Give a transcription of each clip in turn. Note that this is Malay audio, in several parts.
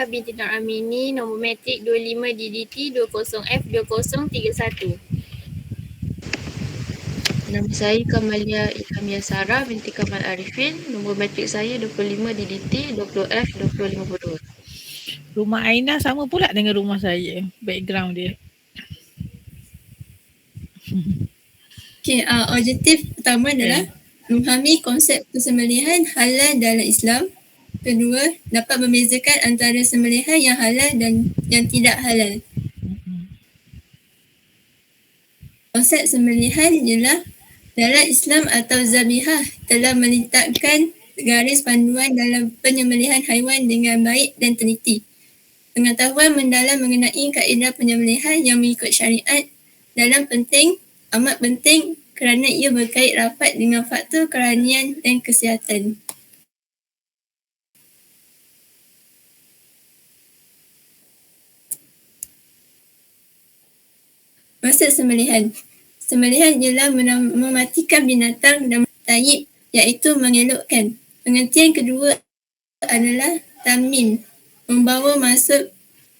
Amalia binti Nur Amini, nombor matrik 25 DDT 20F2031. Nama saya Kamalia Ilhamia Sarah binti Kamal Arifin. Nombor matrik saya 25 DDT 20F2052. Rumah Aina sama pula dengan rumah saya. Background dia. Okay, objektif pertama adalah memahami konsep persembelihan halal dalam Islam. Kedua, dapat membezakan antara sembelihan yang halal dan yang tidak halal. Konsep sembelihan ialah dalam Islam atau zabihah telah meletakkan garis panduan dalam penyembelihan haiwan dengan baik dan teliti. Pengetahuan mendalam mengenai kaedah penyembelihan yang mengikut syariat amat penting kerana ia berkait rapat dengan faktor kerohanian dan kesihatan. Maksud sembelihan. Sembelihan ialah mematikan binatang dan taib, iaitu mengelokkan. Pengertian kedua adalah tamim, membawa maksud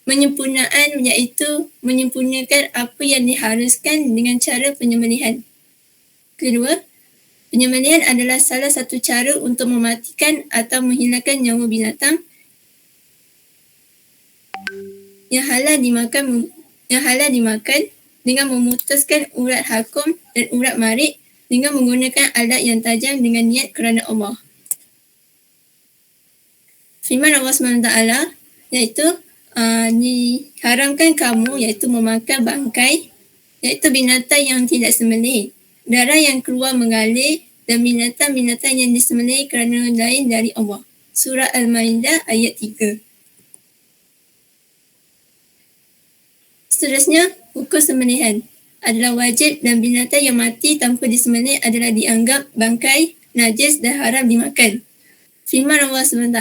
penyempurnaan, iaitu menyempurnakan apa yang diharuskan dengan cara penyembelihan. Kedua, penyembelihan adalah salah satu cara untuk mematikan atau menghilangkan nyawa binatang yang halal dimakan dengan memutuskan urat hakum dan urat marik dengan menggunakan alat yang tajam dengan niat kerana Allah. Firman Allah SWT iaitu diharamkan kamu iaitu memakan bangkai iaitu binatang yang tidak sembelih, darah yang keluar mengalir dan binatang-binatang yang disembelih kerana lain dari Allah. Surah Al-Maidah ayat 3. Seterusnya, hukum sembelihan adalah wajib dan binatang yang mati tanpa disembelih adalah dianggap bangkai, najis dan haram dimakan. Firman Allah SWT,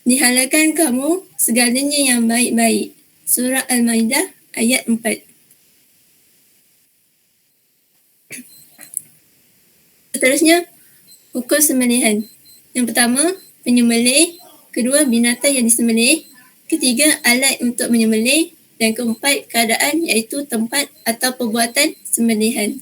dihalalkan kamu segalanya yang baik-baik. Surah Al-Maidah ayat 4. Seterusnya, hukum sembelihan. Yang pertama, penyembelih. Kedua, binatang yang disembelih. Ketiga, alat untuk menyembelih. Dan keempat, keadaan iaitu tempat atau perbuatan sembelihan.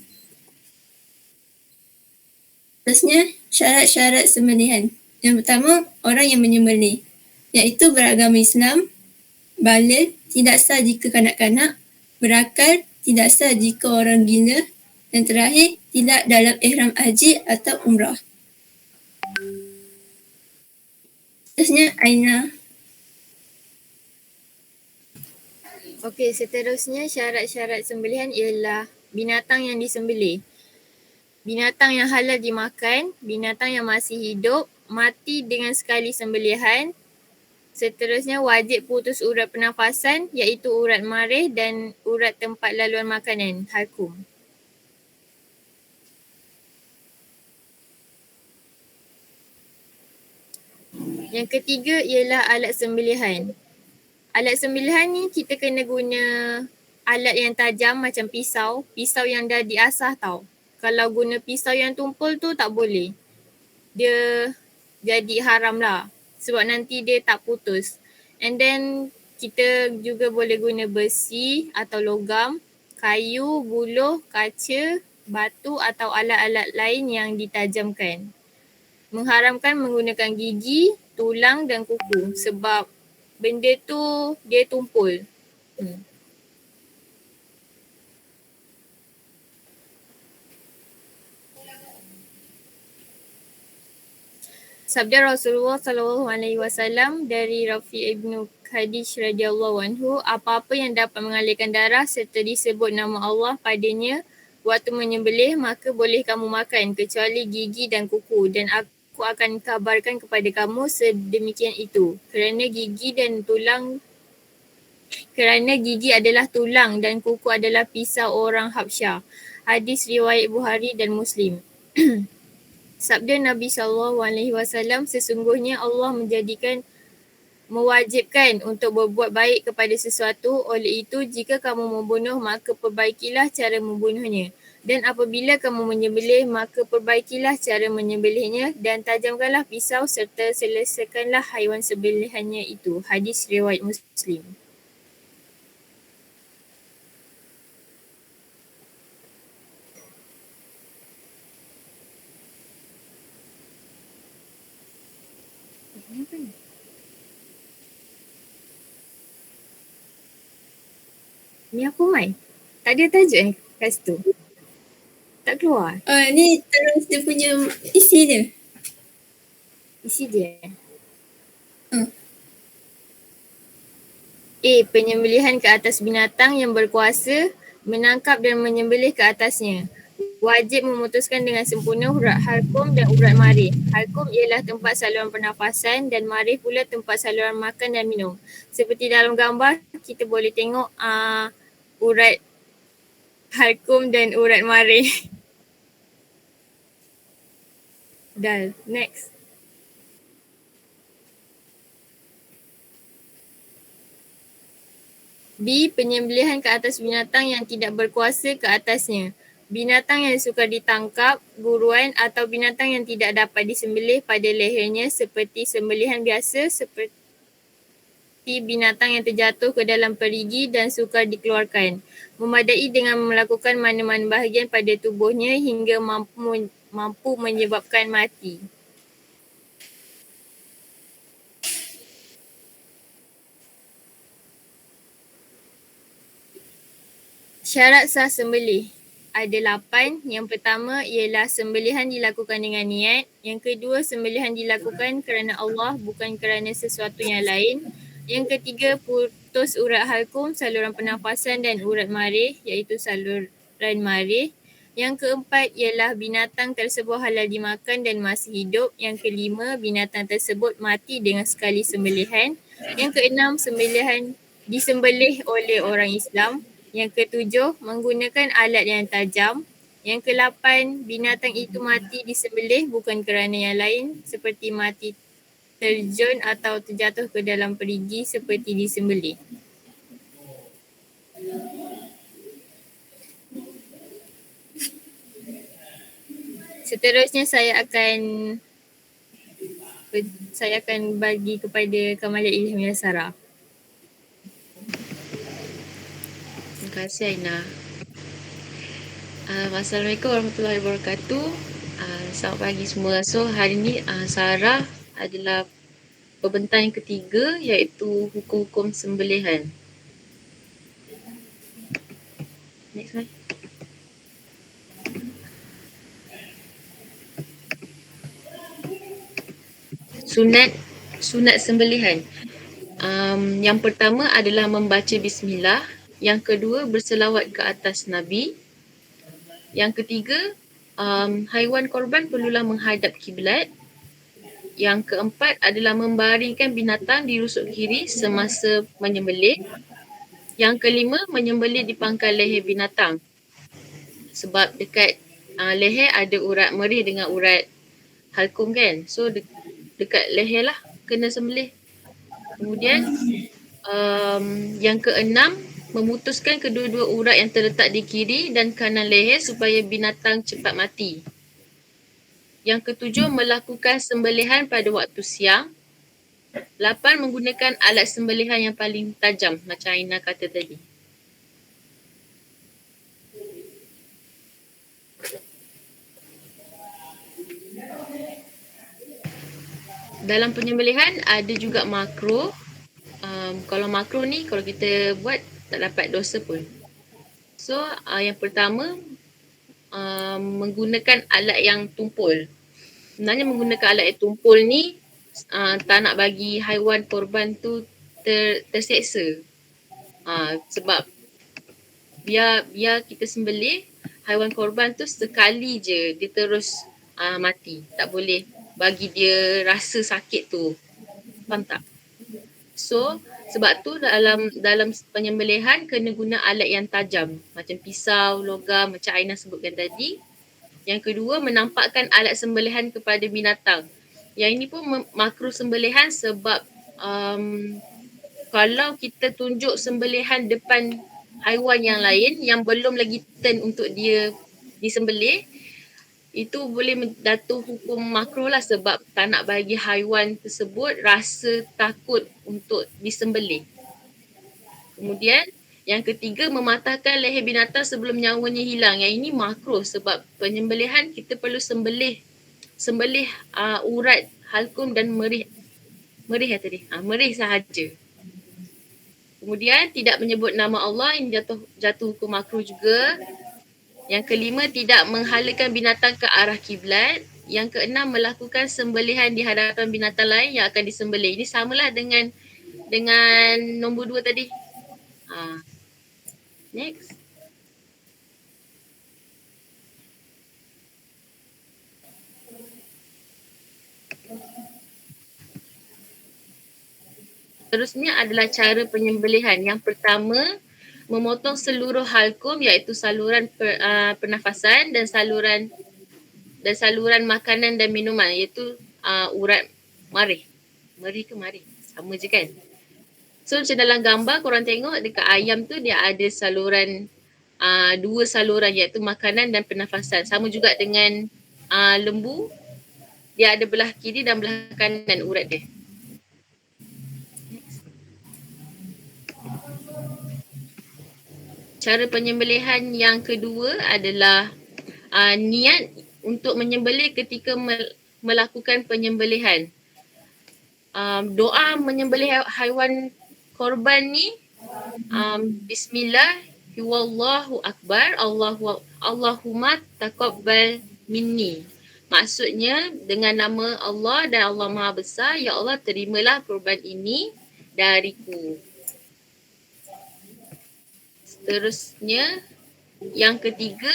Seterusnya, syarat-syarat sembelihan. Yang pertama, orang yang menyembelih, iaitu beragama Islam, baligh, tidak sah jika kanak-kanak, berakal, tidak sah jika orang gila, dan terakhir, tidak dalam ihram haji atau umrah. Seterusnya, Aina. Okey, seterusnya syarat-syarat sembelihan ialah binatang yang disembelih. Binatang yang halal dimakan, binatang yang masih hidup, mati dengan sekali sembelihan. Seterusnya wajib putus urat pernafasan iaitu urat marih dan urat tempat laluan makanan, halkum. Yang ketiga ialah alat sembelihan. Alat sembelihan ni kita kena guna alat yang tajam macam pisau yang dah diasah tau. Kalau guna pisau yang tumpul tu tak boleh. Dia jadi haram lah sebab nanti dia tak putus. And then kita juga boleh guna besi atau logam, kayu, buluh, kaca, batu atau alat-alat lain yang ditajamkan. Mengharamkan menggunakan gigi, tulang dan kuku sebab benda tu dia tumpul. Sabda Rasulullah SAW dari Rafi' ibn Khadij radhiyallahu anhu, apa-apa yang dapat mengalirkan darah serta disebut nama Allah padanya waktu menyembelih maka boleh kamu makan kecuali gigi dan kuku, dan aku akan kabarkan kepada kamu sedemikian itu kerana gigi adalah tulang dan kuku adalah pisau orang Habsyah. Hadis riwayat Bukhari dan Muslim. Sabda Nabi SAW, sesungguhnya Allah mewajibkan untuk berbuat baik kepada sesuatu. Oleh itu, jika kamu membunuh, maka perbaikilah cara membunuhnya. Dan apabila kamu menyembelih, maka perbaikilah cara menyembelihnya dan tajamkanlah pisau serta selesaikanlah haiwan sembelihannya itu. Hadis riwayat Muslim. Ni apa Mai? Tak ada tajuk kat situ? Tak keluar Ni terus dia punya isi dia. isi dia. Hmm. A. Penyembelihan ke atas binatang yang berkuasa menangkap dan menyembelih ke atasnya. Wajib memutuskan dengan sempurna urat halkum dan urat marih. Halkum ialah tempat saluran pernafasan dan marih pula tempat saluran makan dan minum. Seperti dalam gambar, kita boleh tengok urat halkum dan urat marih. Dah, next. B. Penyembelihan ke atas binatang yang tidak berkuasa ke atasnya. Binatang yang sukar ditangkap, buruan atau binatang yang tidak dapat disembelih pada lehernya seperti sembelihan biasa seperti binatang yang terjatuh ke dalam perigi dan sukar dikeluarkan. Memadai dengan melakukan mana-mana bahagian pada tubuhnya hingga mampu menyebabkan mati. Syarat sah sembelih ada 8. Yang pertama ialah sembelihan dilakukan dengan niat. Yang kedua, sembelihan dilakukan kerana Allah bukan kerana sesuatu yang lain. Yang ketiga, putus urat halkum, saluran pernafasan dan urat marih iaitu saluran marih. Yang keempat ialah binatang tersebut halal dimakan dan masih hidup. Yang kelima, binatang tersebut mati dengan sekali sembelihan. Yang keenam, disembelih oleh orang Islam. Yang ketujuh, menggunakan alat yang tajam. Yang ke-8, binatang itu mati disembelih bukan kerana yang lain seperti mati terjun atau terjatuh ke dalam perigi seperti disembelih. Seterusnya saya akan bagi kepada Kamalia Ilham Yasara. Terima kasih Aina. Assalamualaikum warahmatullahi wabarakatuh. Selamat pagi semua. So hari ni Sarah adalah pembentang yang ketiga iaitu hukum-hukum sembelihan. Next slide. Sunat sembelihan. Yang pertama adalah membaca bismillah. Yang kedua, berselawat ke atas Nabi. Yang ketiga, haiwan korban perlulah menghadap kiblat. Yang keempat adalah membaringkan binatang di rusuk kiri semasa menyembelih. Yang kelima, menyembelih di pangkal leher binatang. Sebab dekat leher ada urat merih dengan urat halkum kan. So dekat leher lah kena sembelih. Kemudian yang keenam, memutuskan kedua-dua urat yang terletak di kiri dan kanan leher supaya binatang cepat mati. Yang ketujuh, melakukan sembelihan pada waktu siang. 8, menggunakan alat sembelihan yang paling tajam macam Aina kata tadi. Dalam penyembelihan ada juga makro. Kalau makro ni kalau kita buat tak dapat dosa pun. So yang pertama menggunakan alat yang tumpul. Sebenarnya menggunakan alat yang tumpul ni tak nak bagi haiwan korban tu terseksa. Sebab biar kita sembelih haiwan korban tu sekali je dia terus mati. Tak boleh bagi dia rasa sakit tu. Faham tak? So sebab tu dalam penyembelihan kena guna alat yang tajam macam pisau, logam macam Aina sebutkan tadi. Yang kedua, menampakkan alat sembelihan kepada binatang. Yang ini pun makruh sembelihan sebab kalau kita tunjuk sembelihan depan haiwan yang lain yang belum lagi turn untuk dia disembelih, itu boleh jatuh hukum makruh lah sebab tak nak bagi haiwan tersebut rasa takut untuk disembelih. Kemudian yang ketiga, mematahkan leher binatang sebelum nyawanya hilang. Yang ini makruh sebab penyembelihan kita perlu sembelih urat, halkum dan merih sahaja. Kemudian tidak menyebut nama Allah, ini jatuh hukum makruh juga. Yang kelima, tidak menghalakan binatang ke arah kiblat. Yang keenam, melakukan sembelihan di hadapan binatang lain yang akan disembelih. Ini samalah dengan nombor 2 tadi. Next. Seterusnya adalah cara penyembelihan. Yang pertama, memotong seluruh halkum iaitu saluran pernafasan dan saluran makanan dan minuman iaitu urat marih. Marih ke marih? Sama je kan? So macam dalam gambar korang tengok dekat ayam tu dia ada saluran, 2 saluran iaitu makanan dan pernafasan. Sama juga dengan lembu, dia ada belah kiri dan belah kanan urat dia. Cara penyembelihan yang kedua adalah niat untuk menyembelih ketika melakukan penyembelihan. Doa menyembelih haiwan korban ni, Bismillah, Wallahu Akbar, Allahumma taqabbal minni. Maksudnya dengan nama Allah dan Allah Maha Besar, ya Allah terimalah korban ini dariku. Seterusnya, yang ketiga,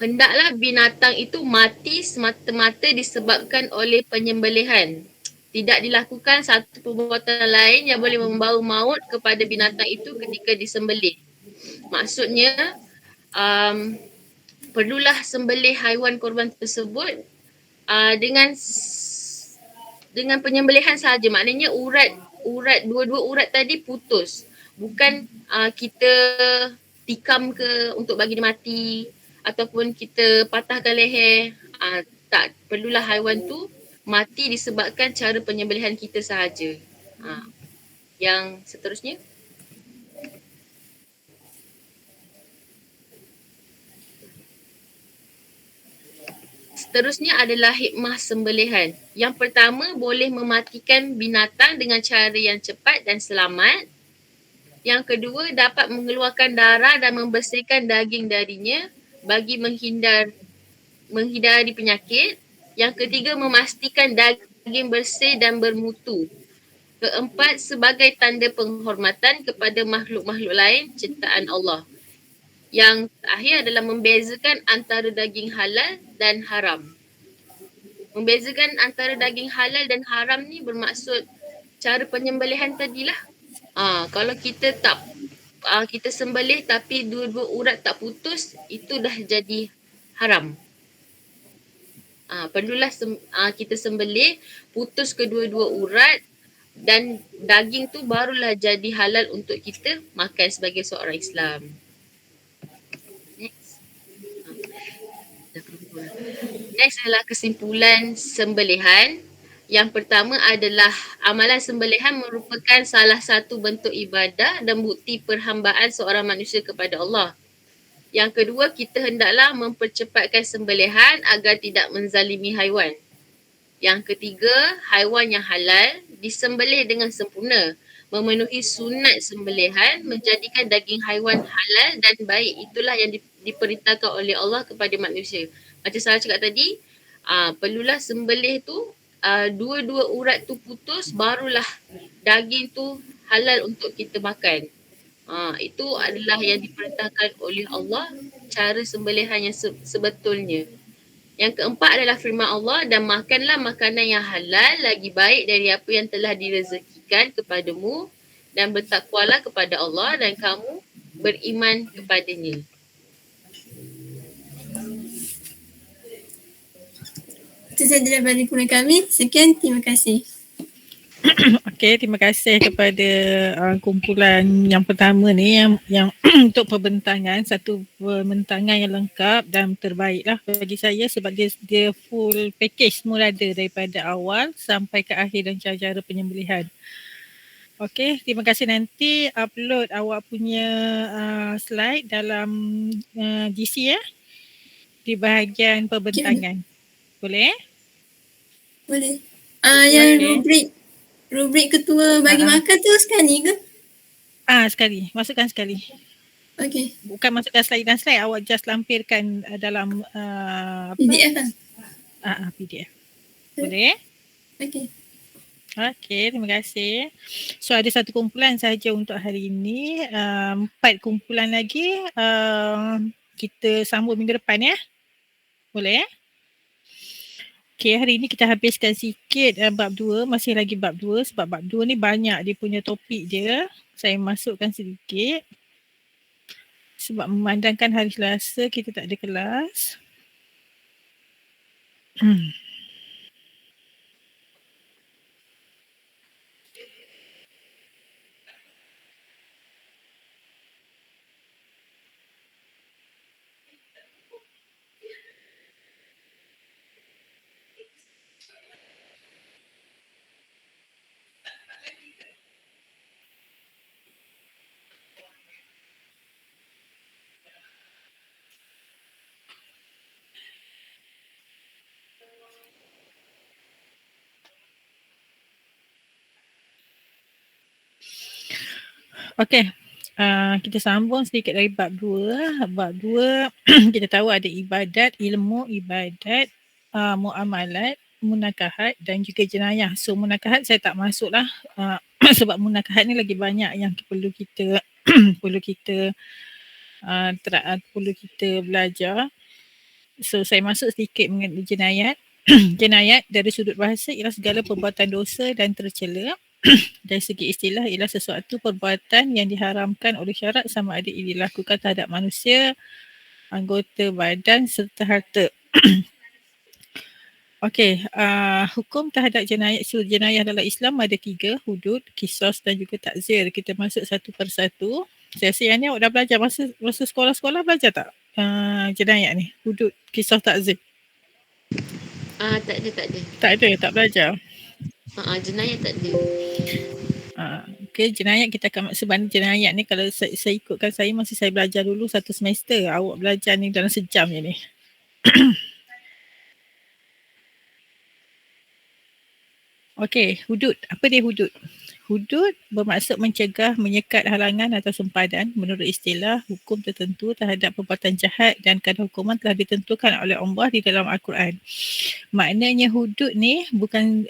hendaklah binatang itu mati semata-mata disebabkan oleh penyembelihan. Tidak dilakukan satu perbuatan lain yang boleh membawa maut kepada binatang itu ketika disembelih. Maksudnya, perlulah sembelih haiwan korban tersebut dengan penyembelihan sahaja. Maknanya dua-dua urat tadi putus. Bukan kita tikam ke untuk bagi dia mati ataupun kita patahkan leher. Tak, perlulah haiwan tu mati disebabkan cara penyembelihan kita sahaja. Yang seterusnya. Seterusnya adalah hikmah sembelihan. Yang pertama, boleh mematikan binatang dengan cara yang cepat dan selamat. Yang kedua, dapat mengeluarkan darah dan membersihkan daging darinya bagi menghindari penyakit. Yang ketiga, memastikan daging bersih dan bermutu. Keempat, sebagai tanda penghormatan kepada makhluk-makhluk lain ciptaan Allah. Yang terakhir adalah membezakan antara daging halal dan haram. Membezakan antara daging halal dan haram ni bermaksud cara penyembelihan tadilah. Kalau kita kita sembelih tapi dua-dua urat tak putus, itu dah jadi haram. Perlulah kita sembelih, putus kedua-dua urat dan daging tu barulah jadi halal untuk kita makan sebagai seorang Islam. Next adalah kesimpulan sembelihan. Yang pertama adalah amalan sembelihan merupakan salah satu bentuk ibadah dan bukti perhambaan seorang manusia kepada Allah. Yang kedua, kita hendaklah mempercepatkan sembelihan agar tidak menzalimi haiwan. Yang ketiga, haiwan yang halal disembelih dengan sempurna, memenuhi sunat sembelihan, menjadikan daging haiwan halal dan baik. Itulah yang diperintahkan oleh Allah kepada manusia. Macam saya cakap tadi, perlulah sembelih tu, dua-dua urat tu putus, barulah daging tu halal untuk kita makan. Itu adalah yang diperintahkan oleh Allah, cara sembelihan yang sebetulnya. Yang keempat adalah firman Allah, dan makanlah makanan yang halal lagi baik dari apa yang telah direzekikan kepadamu, dan bertakwalah kepada Allah dan kamu beriman kepadanya. Itu sahaja daripada kami. Sekian, terima kasih. Okey, terima kasih kepada kumpulan yang pertama ni yang untuk pembentangan, satu pembentangan yang lengkap dan terbaik lah bagi saya sebab dia full package, semua ada daripada awal sampai ke akhir dan cara-cara penyembelihan. Okey, terima kasih. Nanti upload awak punya slide dalam GC di bahagian pembentangan. Boleh? Boleh. Yang Okey. rubrik ketua bagi makan tu sekali ke? Sekali. Masukkan sekali. Okey. Bukan masukkan slide dan slide, awak just lampirkan dalam PDF lah. PDF. Boleh? Okey. Okey, terima kasih. So ada satu kumpulan sahaja untuk hari ini. 4 kumpulan lagi kita sambung minggu depan ya. Boleh? Okey, hari ini kita habiskan sikit bab 2, masih lagi bab 2 sebab bab 2 ni banyak dia punya topik dia. Saya masukkan sedikit. Sebab memandangkan hari Selasa kita tak ada kelas. Okey, kita sambung sedikit dari bab 2. Bab 2 kita tahu ada ibadat, ilmu ibadat, muamalat, munakahat dan juga jenayah. So munakahat saya tak masuk lah sebab munakahat ni lagi banyak yang perlu kita perlu kita belajar. So saya masuk sedikit mengenai jenayat. Jenayat dari sudut bahasa ialah segala perbuatan dosa dan tercela. Dari segi istilah ialah sesuatu perbuatan yang diharamkan oleh syarak sama ada ia dilakukan terhadap manusia, anggota badan serta harta. Okey, hukum terhadap jenayat jenayah dalam Islam ada 3, hudud, qisas dan juga takzir. Kita masuk satu persatu. Saya rasa yang ni awak dah belajar masa sekolah-sekolah belajar tak? Jenayat ni, hudud, qisas, takzir. Tak ada. Tak ada, tak belajar. Jenayah tak ada. Okay, jenayat kita akan sebenarnya jenayat ni kalau saya ikutkan saya masa saya belajar dulu 1 semester, awak belajar ni dalam sejam je ni. Okey, hudud. Apa dia hudud? Hudud bermaksud mencegah, menyekat halangan atau sempadan menurut istilah hukum tertentu terhadap perbuatan jahat dan kadar hukuman telah ditentukan oleh Allah di dalam Al-Quran. Maknanya hudud ni bukan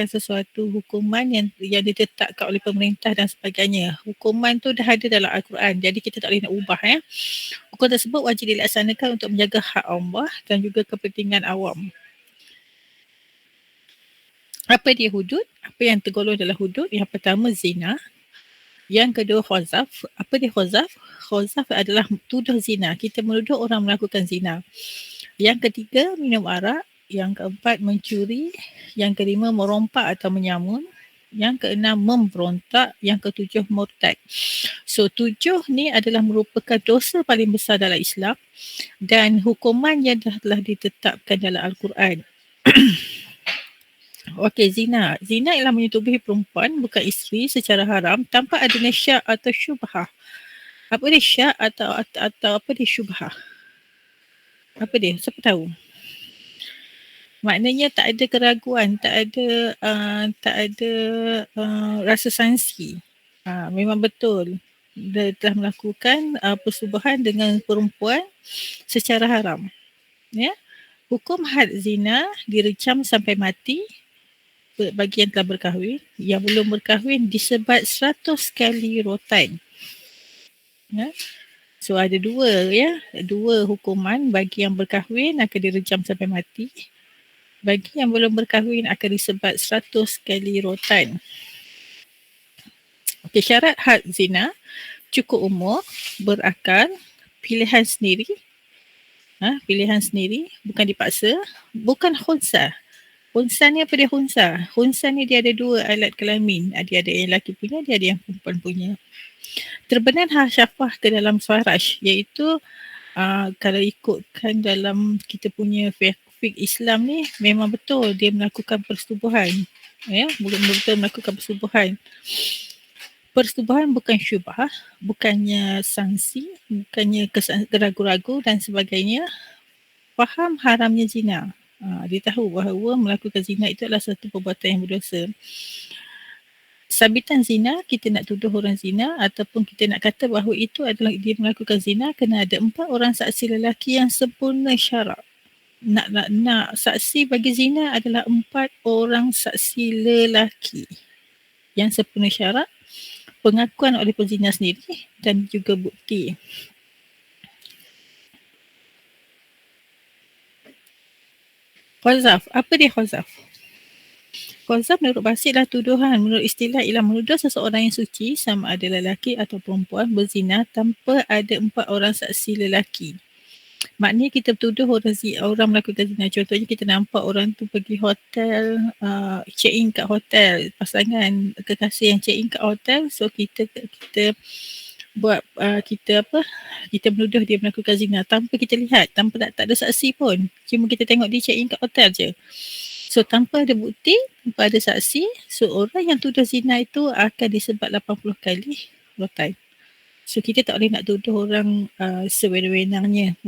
sesuatu hukuman yang ditetapkan oleh pemerintah dan sebagainya. Hukuman tu dah ada dalam Al-Quran. Jadi kita tak boleh nak ubah ya. Hukum tersebut wajib dilaksanakan untuk menjaga hak Allah dan juga kepentingan awam. Apa dia hudud? Apa yang tergolong dalam hudud? Yang pertama zina. Yang kedua khazaf. Apa dia khazaf? Khazaf adalah tuduh zina. Kita menuduh orang melakukan zina. Yang ketiga minum arak. Yang keempat mencuri. Yang kelima merompak atau menyamun. Yang keenam memberontak. Yang ketujuh murtad. So 7 ni adalah merupakan dosa paling besar dalam Islam dan hukuman yang telah ditetapkan dalam Al-Quran. Okey, zina. Zina ialah menyetubuhi perempuan bukan isteri secara haram tanpa adanya syak atau syubhah. Apa dia syak atau apa dia syubhah? Apa dia? Siapa tahu? Maknanya tak ada keraguan, tak ada rasa sangsi. Memang betul dia telah melakukan persubuhan dengan perempuan secara haram. Ya. Hukum had zina direjam sampai mati bagi yang telah berkahwin. Yang belum berkahwin disebat 100 kali rotan. Ya. So ada 2 ya. 2 hukuman bagi yang berkahwin akan direjam sampai mati. Bagi yang belum berkahwin akan disebat 100 kali rotan. Okay, syarat had zina cukup umur, berakal, pilihan sendiri. Pilihan sendiri, bukan dipaksa, bukan khunsa. Khunsa ni apa dia khunsa? Khunsa ni dia ada dua alat kelamin. Dia ada yang lelaki punya, dia ada yang perempuan punya. Terbenar syafah ke dalam Swaraj, iaitu kalau ikutkan dalam kita punya fiqh Islam ni, memang betul dia melakukan persetubuhan. Ya, betul melakukan persetubuhan. Persetubuhan bukan syubhah, bukannya sangsi, bukannya ragu-ragu dan sebagainya. Faham haramnya zina. Dia tahu bahawa melakukan zina itu adalah satu perbuatan yang berdosa. Sabitan zina, kita nak tuduh orang zina ataupun kita nak kata bahawa itu adalah dia melakukan zina, kena ada 4 orang saksi lelaki yang sempurna syarak. Nak saksi bagi zina adalah 4 orang saksi lelaki yang sempurna syarak, pengakuan oleh penzina sendiri dan juga bukti. Qazaf, apa dia qazaf? Qazaf menurut bahasa adalah tuduhan. Menurut istilah ialah menuduh seseorang yang suci, sama ada lelaki atau perempuan, berzina tanpa ada 4 orang saksi lelaki. Maknanya kita tuduh orang melakukan zina. Contohnya kita nampak orang tu pergi hotel, check in kat hotel, pasangan kekasih yang check in kat hotel, so kita buat kita menuduh dia melakukan zina tanpa kita lihat, tanpa tak ada saksi pun. Cuma kita tengok dia check in kat hotel je. So tanpa ada bukti, tanpa ada saksi, so orang yang tuduh zina itu akan disebat 80 kali rotan. So kita tak boleh nak tuduh orang sewenang-wenangnya,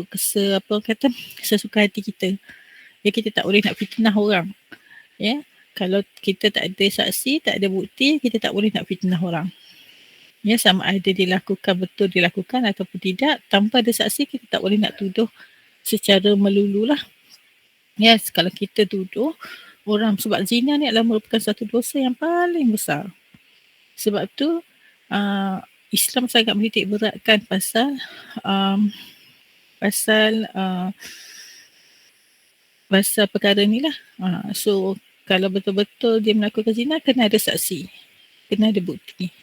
sesuka hati kita. Ya, kita tak boleh nak fitnah orang. Ya, kalau kita tak ada saksi, tak ada bukti, kita tak boleh nak fitnah orang. Ya, sama ada betul dilakukan ataupun tidak, tanpa ada saksi kita tak boleh nak tuduh secara melulu lah. Yes, kalau kita tuduh orang, sebab zina ni adalah merupakan satu dosa yang paling besar. Sebab tu Islam sangat menitik beratkan pasal perkara ni lah. So kalau betul-betul dia melakukan zina, kena ada saksi, kena ada bukti.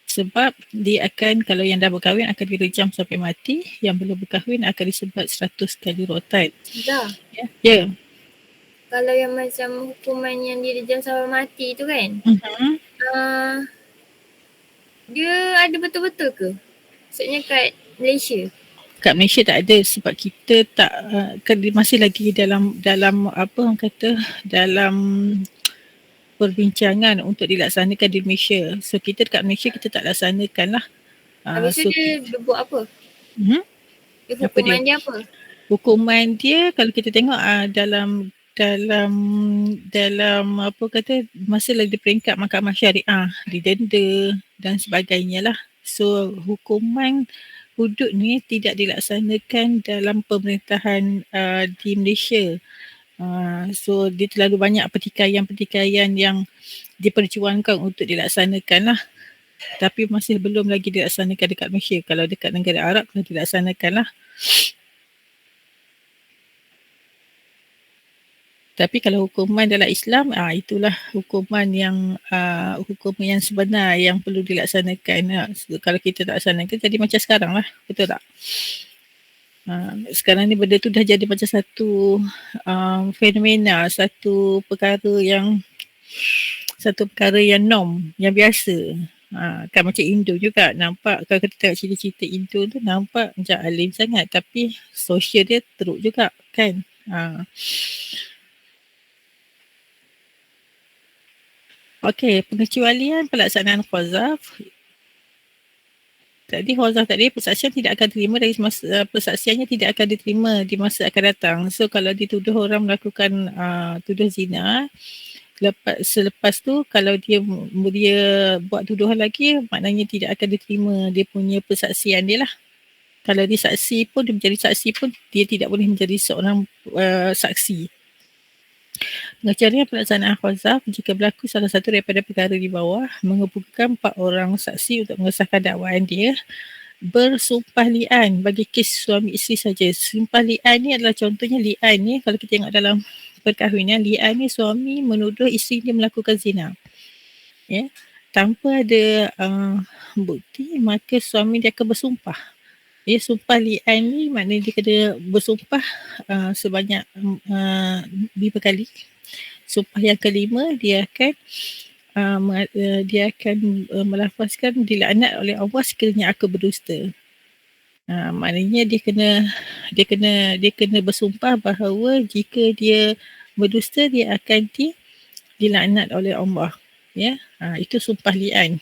Sebab dia akan, kalau yang dah berkahwin akan direjam sampai mati, yang belum berkahwin akan disebat 100 kali rotan. Dah. Ya. Kalau yang macam hukuman yang direjam sampai mati tu kan, dia ada betul-betul ke? Maksudnya kat Malaysia? Kat Malaysia tak ada, sebab kita tak masih lagi dalam apa orang kata, dalam perbincangan untuk dilaksanakan di Malaysia. So kita dekat Malaysia kita tak laksanakan lah. Habis tu dia buat apa? Hukuman dia apa? Hukuman dia kalau kita tengok dalam apa kata, masih lagi di peringkat mahkamah syariah, didenda dan sebagainya lah. So hukuman hudud ni tidak dilaksanakan dalam pemerintahan di Malaysia. So dia terlalu banyak pertikaian yang diperjuangkan untuk dilaksanakan lah. Tapi masih belum lagi dilaksanakan dekat Malaysia. Kalau dekat negara Arab telah dilaksanakan lah. Tapi kalau hukuman dalam Islam, itulah hukuman yang sebenar yang perlu dilaksanakan. So, kalau kita tak laksanakan, jadi macam sekarang lah. Betul tak? Sekarang ni benda tu dah jadi macam satu fenomena, satu perkara yang norm, yang biasa. Kan macam Indo juga, nampak kalau kita tengok cerita-cerita Indo tu nampak macam alim sangat, tapi sosial dia teruk juga kan. Okey, pengecualian pelaksanaan qazaf. Qazaf tadi persaksian tidak akan diterima dari masa persaksiannya tidak akan diterima di masa akan datang. So kalau dituduh orang melakukan tuduh zina, selepas tu kalau dia buat tuduhan lagi, maknanya tidak akan diterima dia punya persaksian dia lah. Kalau dia saksi pun, dia menjadi saksi pun, dia tidak boleh menjadi seorang saksi. Pengecualian pelaksanaan qazaf jika berlaku salah satu daripada perkara di bawah, menghubungkan 4 orang saksi untuk mengesahkan dakwaan dia, bersumpah li'an bagi kes suami isteri saja. Sumpah li'an ni adalah contohnya li'an ni, kalau kita tengok dalam perkahwinan, li'an ni suami menuduh isteri dia melakukan zina. Ya, tanpa ada bukti, maka suami dia akan bersumpah. Ya, sumpah li'an ni maknanya dia kena bersumpah sebanyak 5 kali. Sumpah yang kelima dia akan melafazkan dilaknat oleh Allah sekiranya aku berdusta. Maknanya dia kena bersumpah bahawa jika dia berdusta dia akan dilaknat oleh Allah. Ya, itu sumpah li'an.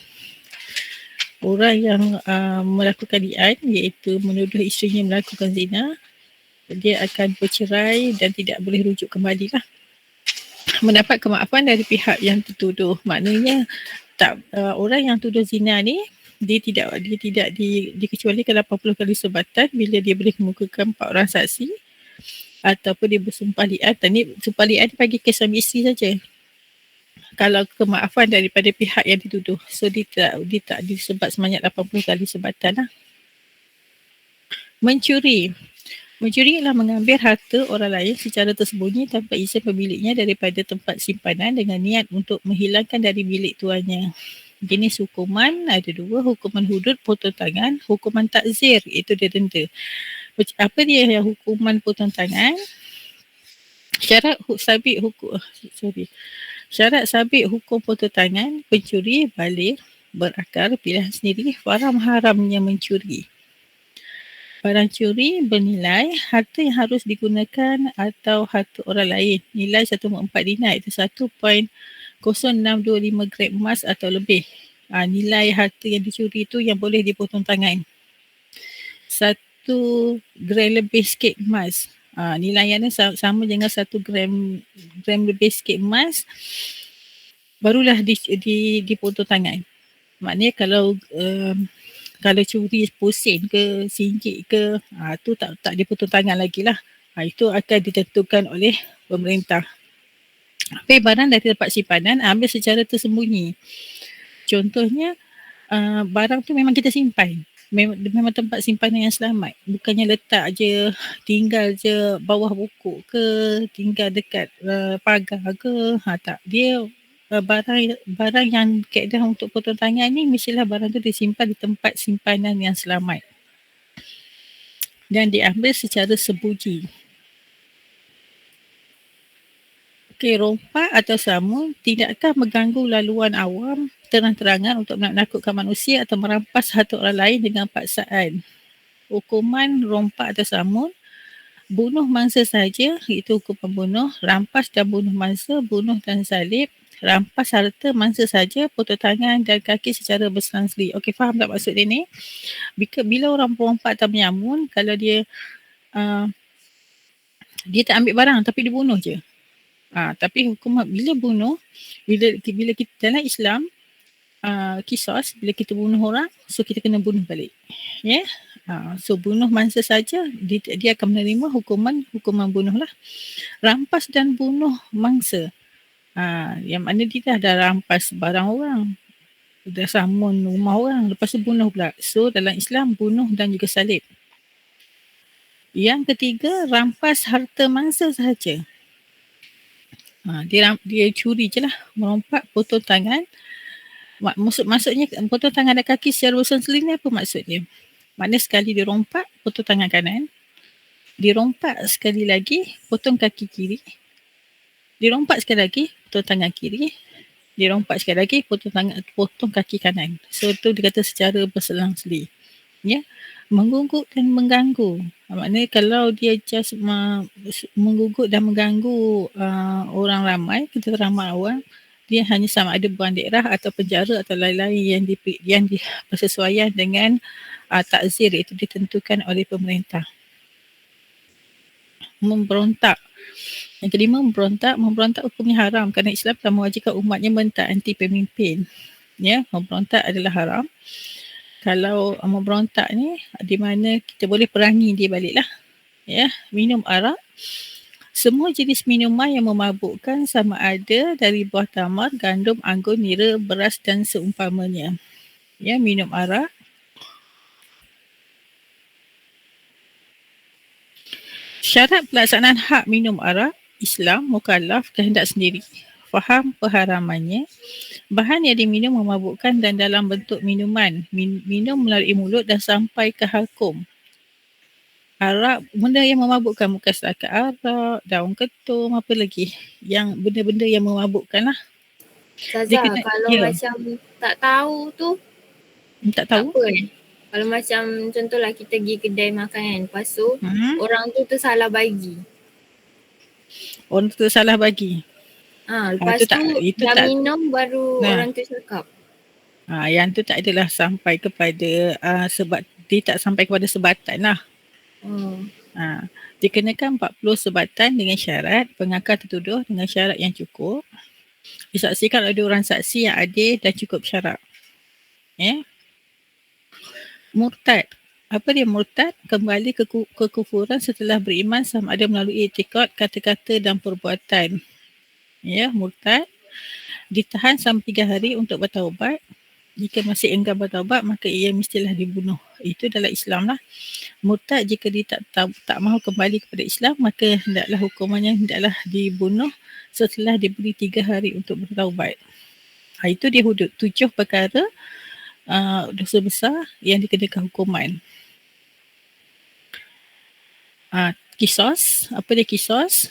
Orang yang melakukan li'an iaitu menuduh isterinya melakukan zina, dia akan bercerai dan tidak boleh rujuk kembali lah. Mendapat kemaafan dari pihak yang tertuduh. Maknanya orang yang tuduh zina ni dia tidak dikecualikan 80 kali sebatan bila dia boleh kemukakan 4 orang saksi ataupun dia bersumpah li'an. Ni sumpah li'an bagi kes suami isteri saja. Kalau kemaafan daripada pihak yang dituduh. So dia tak disebat sebanyak 80 kali sebatan lah. Mencuri ialah mengambil harta orang lain secara tersembunyi tanpa izin pemiliknya daripada tempat simpanan dengan niat untuk menghilangkan dari bilik tuannya. Jenis hukuman ada 2, hukuman hudud potong tangan, hukuman takzir iaitu dia denda. Apa dia yang hukuman potong tangan? Syarat sabit hukum potong tangan, pencuri baligh, berakal, pilihan sendiri, faham haramnya mencuri. Barang curi bernilai harta yang harus digunakan atau harta orang lain. Nilai 1/4 dinar itu 1.0625 gram emas atau lebih. Nilai harta yang dicuri itu yang boleh dipotong tangan. 1 gram lebih sikit emas. Nilaiannya sama dengan 1 gram lebih sikit emas barulah dipotong tangan. Maknanya kalau curi sen ke RM1 ke, tu tak dipotong tangan lagi lah. Itu akan ditentukan oleh pemerintah. Tapi barang dari tempat simpanan ambil secara tersembunyi. Contohnya barang tu memang kita simpan. Memang tempat simpanan yang selamat. Bukannya letak je, tinggal je bawah buku ke, tinggal dekat pagar ke. Tak. Dia barang yang kaedah untuk potong tangan ni mestilah barang tu disimpan di tempat simpanan yang selamat dan diambil secara sembunyi. Okey, rompak atau samun tidakkah mengganggu laluan awam terang-terangan untuk menakutkan manusia atau merampas harta orang lain dengan paksaan. Hukuman rompak atau samun, bunuh mangsa saja iaitu hukuman bunuh, rampas dan bunuh mangsa, bunuh dan salib, rampas harta mangsa saja, potong tangan dan kaki secara berselang-seli. Okey, faham tak maksud dia ni? Bila orang rompak atau menyamun, kalau dia tak ambil barang tapi dia bunuh je. Tapi hukuman bila bunuh, bila kita dalam Islam, kisos, bila kita bunuh orang, so kita kena bunuh balik. Ya? So bunuh mangsa saja, dia akan menerima hukuman bunuh lah. Rampas dan bunuh mangsa. Yang mana dia dah rampas barang orang, dah samun rumah orang, lepas tu bunuh pula. So dalam Islam bunuh dan juga salib. Yang ketiga, rampas harta mangsa sahaja. Dia curi je lah, merompak, potong tangan. Maksudnya potong tangan dan kaki secara bersenseli ni apa maksudnya? Maknanya sekali dia rompak, potong tangan kanan. Dirompak sekali lagi, potong kaki kiri. Dirompak sekali lagi, potong tangan kiri. Dirompak sekali lagi, potong kaki kanan. So itu dikata secara berselang-seli. Ya, menggugut dan mengganggu. Maknanya kalau dia just menggugut dan mengganggu orang ramai, kita ramai orang, dia hanya sama ada buang daerah atau penjara atau lain-lain yang bersesuaian dengan takzir, itu ditentukan oleh pemerintah. Memberontak. Yang kelima, memberontak hukumnya haram kerana Islam telah mewajibkan umatnya mentaati pemimpin. Ya, memberontak adalah haram. Kalau memberontak ni di mana kita boleh perangi dia balik lah. Ya, minum arak. Semua jenis minuman yang memabukkan sama ada dari buah tamar, gandum, anggur, nira, beras dan seumpamanya. Ya, minum arak. Syarat pelaksanaan hak minum arak, Islam, mukallaf, kehendak sendiri. Faham perharamannya. Bahan yang diminum memabukkan dan dalam bentuk minuman. Minum melalui mulut dan sampai ke halkum. arak, benda yang memabukkan, bukan setakat arak, daun ketum, apa lagi yang benda-benda yang memabukkan lah. Dia Ustazah, kena, kalau ya, macam tak tahu tu tak tak tahu. apa kan? Kalau macam contohlah kita pergi kedai makan kan, lepas tu orang tu tersalah bagi. Orang tu salah bagi. Lepas Itu tu itu dah tak. minum baru Nah, orang tu cakap. yang tu tak adalah sampai kepada sebab dia tak sampai kepada sebatan lah. Dikenakan 40 sebatan dengan syarat pengakar tertuduh dengan syarat yang cukup. Disaksikan oleh orang saksi yang adil dan cukup syarat. Murtad. Apa dia murtad? Kembali ke kekufuran setelah beriman sama ada melalui i'tikad, kata-kata dan perbuatan. Murtad. Ditahan selama 3 hari untuk bertaubat. Jika masih enggan bertaubat, maka ia mestilah dibunuh. Itu dalam Islam lah. Murtad jika dia tak mahu kembali kepada Islam, maka hendaklah hukumannya hendaklah dibunuh setelah diberi 3 hari untuk bertaubat. Itu dia hudud 7 perkara dosa besar yang dikenakan hukuman. Kisos. Apa dia kisos?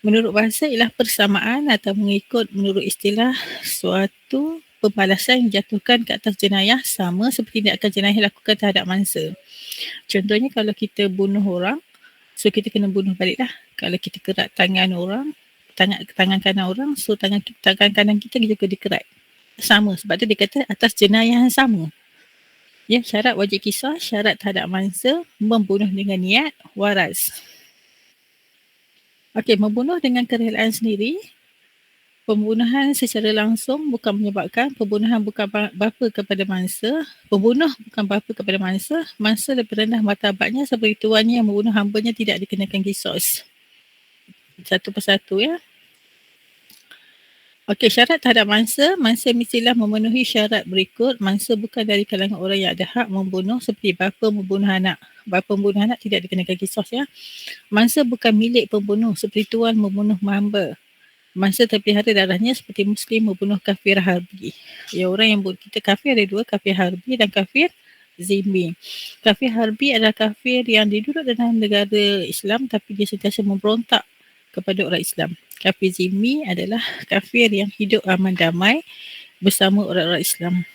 Menurut bahasa ialah persamaan atau mengikut menurut istilah suatu pembalasan yang dijatuhkan ke atas jenayah sama seperti tindakan jenayah dilakukan terhadap mangsa. Contohnya kalau kita bunuh orang, so kita kena bunuh balik lah. Kalau kita kerat tangan orang, tangan kanan orang, so tangan kanan kita juga dikerat. Sama, sebab tu dia kata atas jenayah yang sama. Syarat wajib kisah, syarat terhadap mangsa, membunuh dengan niat, waras. Membunuh dengan kerelaan sendiri. Pembunuhan secara langsung bukan menyebabkan pembunuhan bukan bapa kepada mangsa. Pembunuh bukan bapa kepada mangsa. Mangsa lebih rendah martabatnya seperti tuannya yang membunuh hambanya tidak dikenakan kisos. Satu persatu syarat terhadap mangsa. Mangsa mestilah memenuhi syarat berikut. Mangsa bukan dari kalangan orang yang ada hak membunuh seperti bapa membunuh anak. Bapa membunuh anak tidak dikenakan kisos Mangsa bukan milik pembunuh seperti tuan membunuh hamba. Mangsa terpelihara darahnya seperti muslim membunuh kafir harbi. Orang yang kita kafir ada dua, kafir harbi dan kafir zimmi. Kafir harbi adalah kafir yang duduk dalam negara Islam tapi dia sentiasa memberontak kepada orang Islam. Kafir zimmi adalah kafir yang hidup aman damai bersama orang-orang Islam.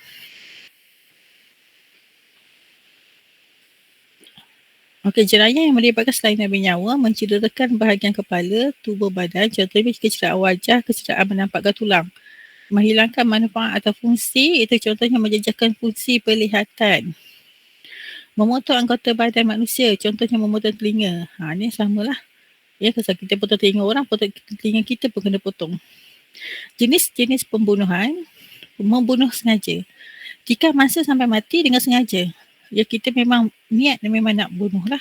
Jenayah yang melibatkan selain bernyawa mencederakan bahagian kepala, tubuh badan, contohnya kecederaan wajah, kecederaan menampakkan tulang. Menghilangkan manfaat atau fungsi, itu contohnya menjejaskan fungsi penglihatan. Memotong anggota badan manusia, contohnya memotong telinga. Ni samalah. Kalau kita potong telinga orang, potong telinga kita pun kena potong. Jenis-jenis pembunuhan, membunuh sengaja. Jika mangsa sampai mati dengan sengaja, kita memang niat dan memang nak bunuh lah.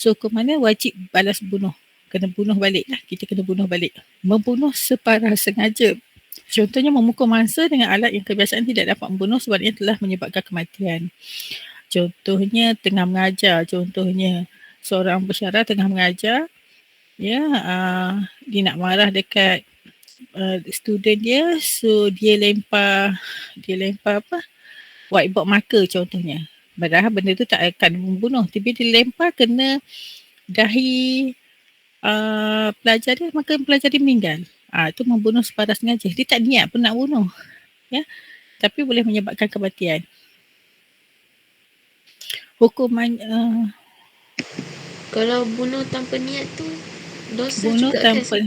So hukumannya wajib balas bunuh. Kena bunuh balik lah. Kita kena bunuh balik. Membunuh separah sengaja. Contohnya memukul mangsa dengan alat yang kebiasaan tidak dapat membunuh sebabnya telah menyebabkan kematian. Contohnya tengah mengajar. Contohnya seorang pensyarah tengah mengajar. Dia nak marah dekat student dia. So dia lempar whiteboard marker contohnya. Padahal benda tu tak akan membunuh. Tapi dia lempar kena dahi pelajar dia, maka pelajar dia meninggal. Itu membunuh separah sengaja. Dia tak niat pun nak bunuh. Tapi boleh menyebabkan kematian. Hukuman kalau bunuh tanpa niat tu dosa bunuh juga tanpa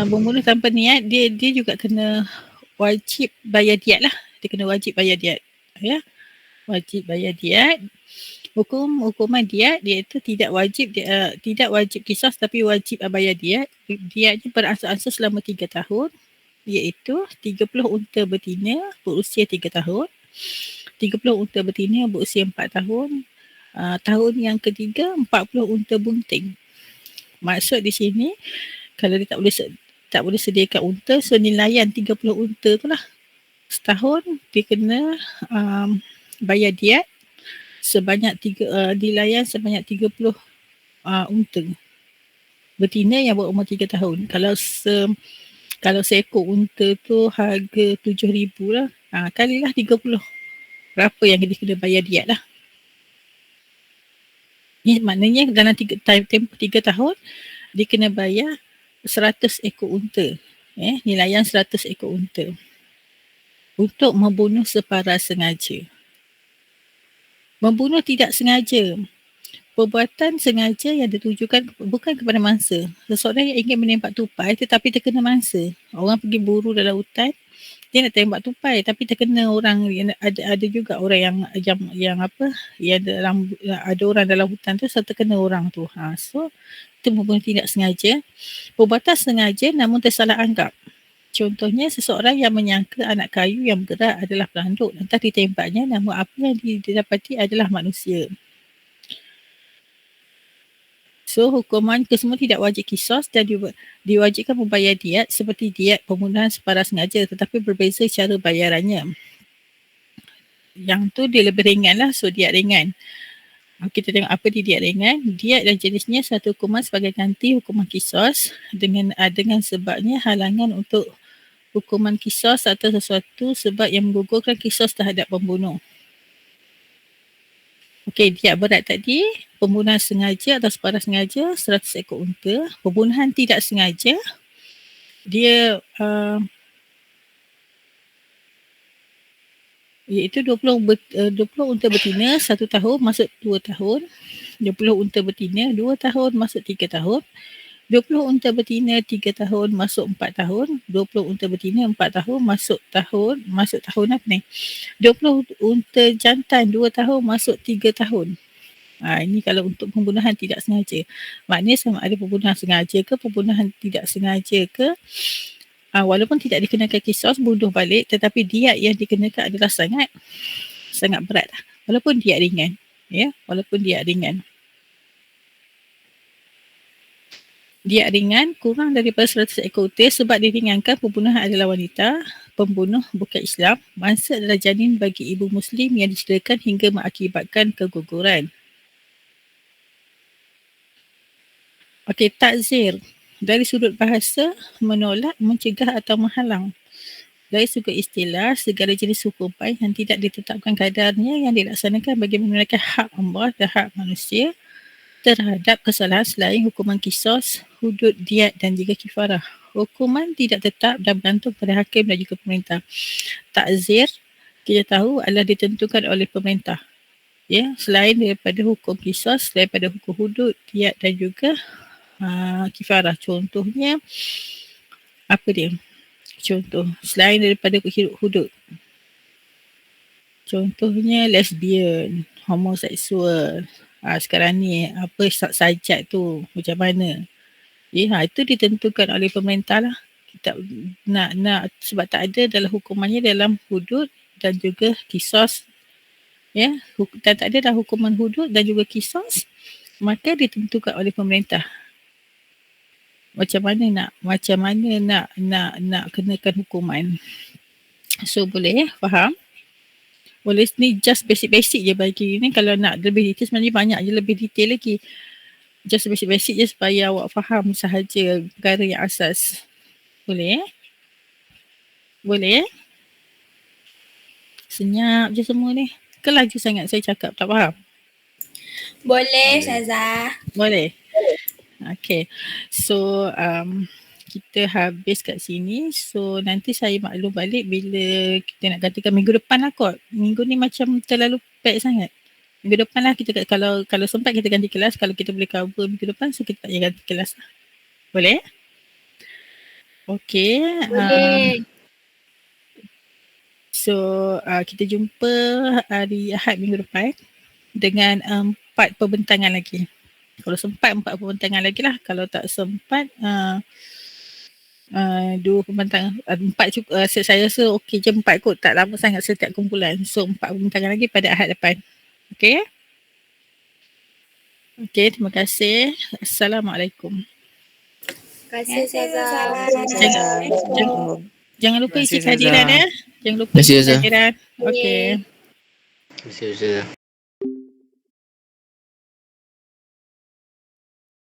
membunuh tanpa niat, dia juga kena wajib bayar diat lah. Dia kena wajib bayar diat. Wajib bayar diat. Hukuman diat iaitu tidak wajib kisas tapi wajib bayar diat. Diatnya beransur-ansur selama 3 tahun iaitu 30 unta betina berusia 3 tahun, 30 unta betina berusia 4 tahun, tahun yang ketiga 40 unta bunting. Maksud di sini kalau dia tak boleh sediakan unta, so nilaian 30 unta tu lah. Setahun dia kena bayar diat sebanyak dilayan sebanyak 30 unta betina yang berumur 3 tahun. Kalau seekor unta tu harga 7,000 lah, kalilah 30. Berapa yang dia kena bayar diat lah. Ini maknanya dalam tempoh 3 tahun dia kena bayar 100 ekor unta. Nilaian 100 ekor unta untuk membunuh separa sengaja. Membunuh tidak sengaja. Perbuatan sengaja yang ditujukan bukan kepada mangsa. Seseorang yang ingin menembak tupai tetapi terkena mangsa. Orang pergi buru dalam hutan, dia nak tembak tupai tapi terkena orang. Ada juga orang yang ada orang dalam hutan tu, so terkena orang tu. So itu membunuh tidak sengaja. Perbuatan sengaja namun tersalah anggap. Contohnya seseorang yang menyangka anak kayu yang bergerak adalah pelanduk, lantas ditembaknya, namun apa yang didapati adalah manusia. So hukuman kesemua tidak wajib kisos dan diwajibkan membayar diat seperti diat pembunuhan separa sengaja, tetapi berbeza cara bayarannya. Yang tu dia lebih ringan lah, so diat ringan. Kita tengok apa diat ringan. Diat dan jenisnya satu hukuman sebagai ganti hukuman kisos dengan sebabnya halangan untuk hukuman kisos atau sesuatu sebab yang menggugurkan kisos terhadap pembunuh. Okey, diat berat tadi, pembunuhan sengaja atau separa sengaja 100 ekor unta. Pembunuhan tidak sengaja, dia iaitu 20 unta betina 1 tahun masuk 2 tahun, 20 unta betina 2 tahun masuk 3 tahun, 20 unta betina 3 tahun masuk 4 tahun, 20 unta betina 4 tahun masuk tahun apa ni? 20 unta jantan 2 tahun masuk 3 tahun. Ini kalau untuk pembunuhan tidak sengaja. Maknanya sama ada pembunuhan sengaja ke pembunuhan tidak sengaja ke, walaupun tidak dikenakan kisos bunuh balik, tetapi diat yang dikenakan adalah sangat berat. Walaupun diat ringan. Diat ringan kurang daripada 100 ekor unta sebab diringankan pembunuhan adalah wanita, pembunuh bukan Islam, mangsa adalah janin bagi ibu Muslim yang dicederakan hingga mengakibatkan keguguran. Okey, takzir. Dari sudut bahasa, menolak, mencegah atau menghalang. Dari sudut istilah, segala jenis hukuman yang tidak ditetapkan kadarnya yang dilaksanakan bagi menunaikan hak Allah dan hak manusia terhadap kesalahan selain hukuman kisos, hudud, diat dan juga kifarah. Hukuman tidak tetap dan bergantung pada hakim dan juga pemerintah. Takzir kita tahu adalah ditentukan oleh pemerintah. Selain daripada hukum kisos, daripada hukum hudud, diat dan juga kifarah. Contohnya apa dia? Contoh selain daripada hudud. Contohnya lesbian, homoseksual. Sekarang ni apa sajat tu macam mana? Itu ditentukan oleh pemerintah lah. Kita nak sebab tak ada dalam hukumannya dalam hudud dan juga kisos. Dan tak ada dalam hukuman hudud dan juga kisos, maka ditentukan oleh pemerintah. Macam mana nak kenakan hukuman. So boleh faham? Boleh, ni just basic-basic je bagi ni. Kalau nak lebih detail sebenarnya banyak je lebih detail lagi. Just basic-basic je supaya awak faham sahaja perkara yang asas. Boleh? Boleh? Senyap je semua ni. Ke laju sangat saya cakap, tak faham? Boleh, Ustazah. Boleh? Okay. So, kita habis kat sini. So nanti saya maklum balik bila kita nak katakan minggu depan lah kot. Minggu ni macam terlalu pack sangat. Minggu depan lah kita kalau sempat kita ganti kelas. Kalau kita boleh cover minggu depan, so kita tak payah ganti kelas lah. Boleh? Okay. Boleh. So kita jumpa hari Ahad minggu depan dengan 4 perbentangan lagi. Kalau sempat 4 perbentangan lagi lah. Kalau tak sempat 2 pembentangan, 4 cukup, saya rasa okey je 4 kot, tak lama sangat setiap kumpulan. So 4 pembentangan lagi pada Ahad depan. Okey? Okey, terima kasih. Assalamualaikum. Terima kasih Ustazah. Jangan lupa isi kehadiran ya. Jangan lupa isi kehadiran. Okey. Terima kasih Ustazah.